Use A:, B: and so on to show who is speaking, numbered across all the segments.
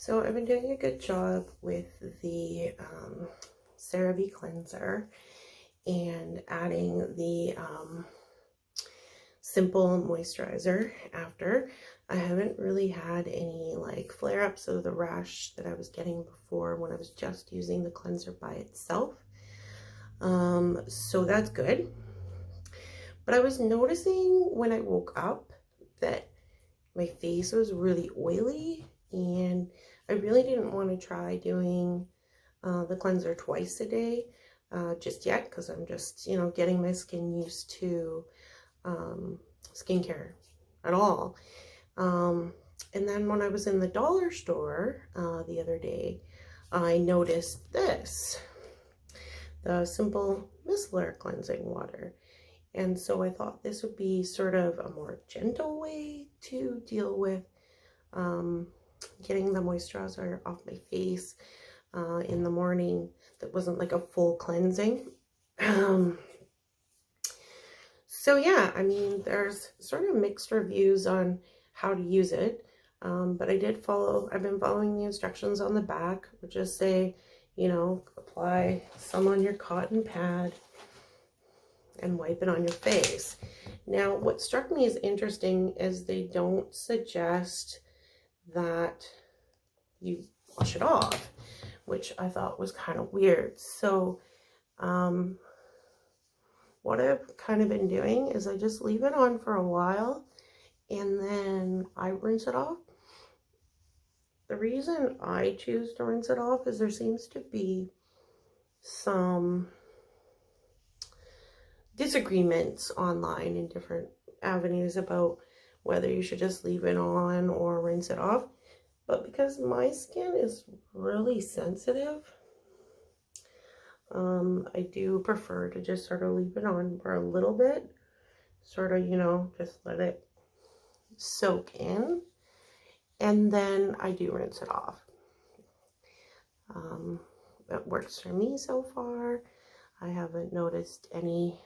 A: So I've been doing a good job with the CeraVe cleanser and adding the Simple Moisturizer after. I haven't really had any like flare-ups of the rash that I was getting before when I was just using the cleanser by itself. So that's good. But I was noticing when I woke up that my face was really oily, and I really didn't want to try doing the cleanser twice a day just yet, because I'm just, getting my skin used to skincare at all. And then when I was in the dollar store the other day, I noticed this, the Simple Micellar Cleansing Water. And so I thought this would be sort of a more gentle way to deal with getting the moisturizer off my face in the morning that wasn't like a full cleansing. So yeah, I mean, there's sort of mixed reviews on how to use it, but I've been following the instructions on the back, which just say, apply some on your cotton pad and wipe it on your face. Now, what struck me as interesting is they don't suggest that you wash it off, which I thought was kind of weird. So what I've kind of been doing is I just leave it on for a while and then I rinse it off. The reason I choose to rinse it off is there seems to be some disagreements online in different avenues about whether you should just leave it on or rinse it off. But because my skin is really sensitive, I do prefer to just sort of leave it on for a little bit, sort of, just let it soak in, and then I do rinse it off. It works for me so far. I haven't noticed any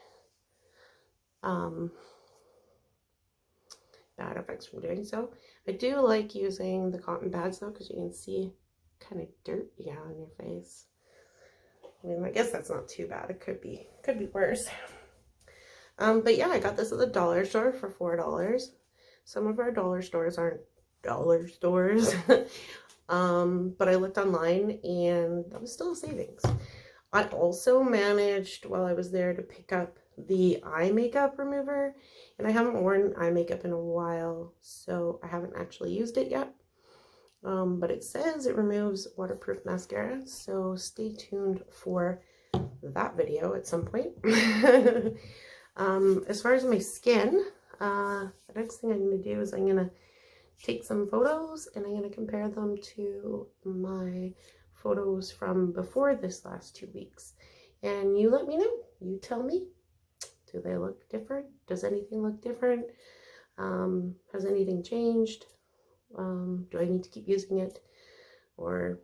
A: bad effects from doing so. I do like using the cotton pads though, because you can see kind of dirt on your face. I mean, I guess that's not too bad. It could be worse. But yeah, I got this at the dollar store for $4. Some of our dollar stores aren't dollar stores. But I looked online and that was still a savings. I also managed while I was there to pick up the eye makeup remover, and I haven't worn eye makeup in a while, so I haven't actually used it yet. But it says it removes waterproof mascara, so stay tuned for that video at some point. As far as my skin, the next thing I'm going to do is I'm going to take some photos and I'm going to compare them to my photos from before this last 2 weeks. And you let me know. You tell me. Do they look different? Does anything look different? Has anything changed? Do I need to keep using it? Or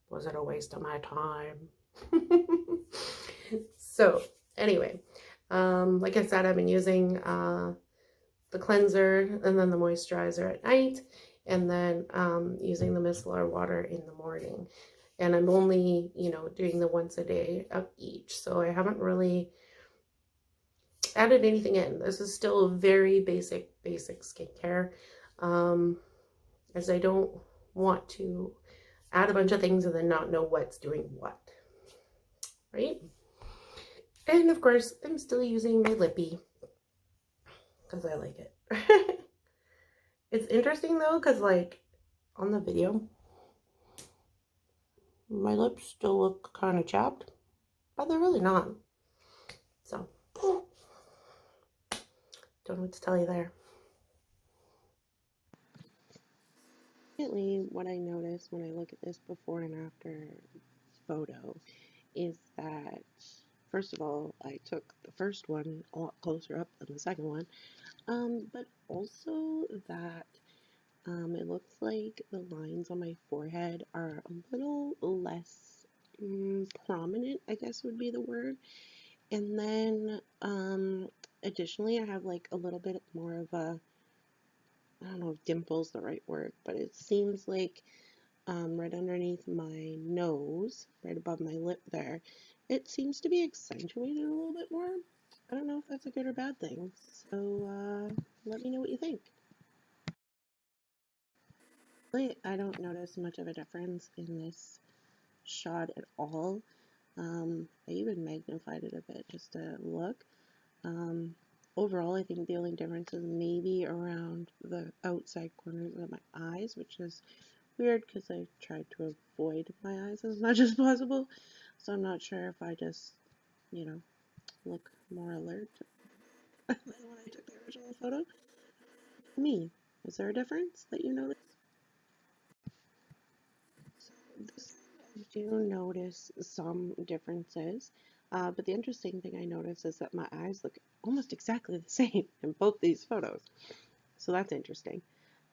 A: was it a waste of my time? So anyway, like I said, I've been using the cleanser and then the moisturizer at night, and then using the micellar water in the morning. And I'm only, doing the once a day of each. So I haven't really added anything in. This is still very basic skincare, as I don't want to add a bunch of things and then not know what's doing what, right? And of course, I'm still using my lippy because I like it. It's interesting though, because like on the video, my lips still look kind of chapped, but they're really not. So, don't know what to tell you there. What I notice when I look at this before and after photo is that, first of all, I took the first one a lot closer up than the second one, but also that it looks like the lines on my forehead are a little less prominent, I guess would be the word. And then additionally, I have like a little bit more of a I don't know if dimple's the right word, but it seems like right underneath my nose, right above my lip there, it seems to be accentuated a little bit more. I don't know if that's a good or bad thing. So let me know what you think. I don't notice much of a difference in this shot at all. I even magnified it a bit just to look. Um, Overall, I think the only difference is maybe around the outside corners of my eyes, which is weird because I tried to avoid my eyes as much as possible. So I'm not sure if I just, you know, look more alert than when I took the original photo. Me, is there a difference that you notice? This, I do notice some differences, but the interesting thing I notice is that my eyes look almost exactly the same in both these photos. So that's interesting.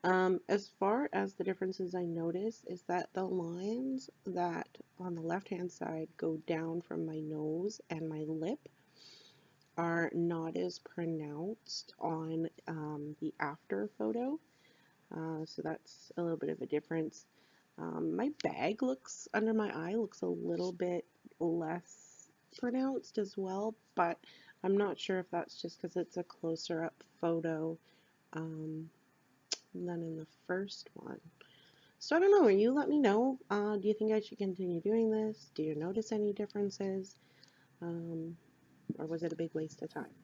A: As far as the differences I notice is that the lines that on the left-hand side go down from my nose and my lip are not as pronounced on the after photo. So that's a little bit of a difference. My bag looks under my eye looks a little bit less pronounced as well, but I'm not sure if that's just because it's a closer up photo um, than in the first one. So I don't know, you let me know. Do you think I should continue doing this? Do you notice any differences? Um, or was it a big waste of time?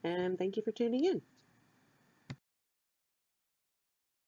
A: And thank you for tuning in.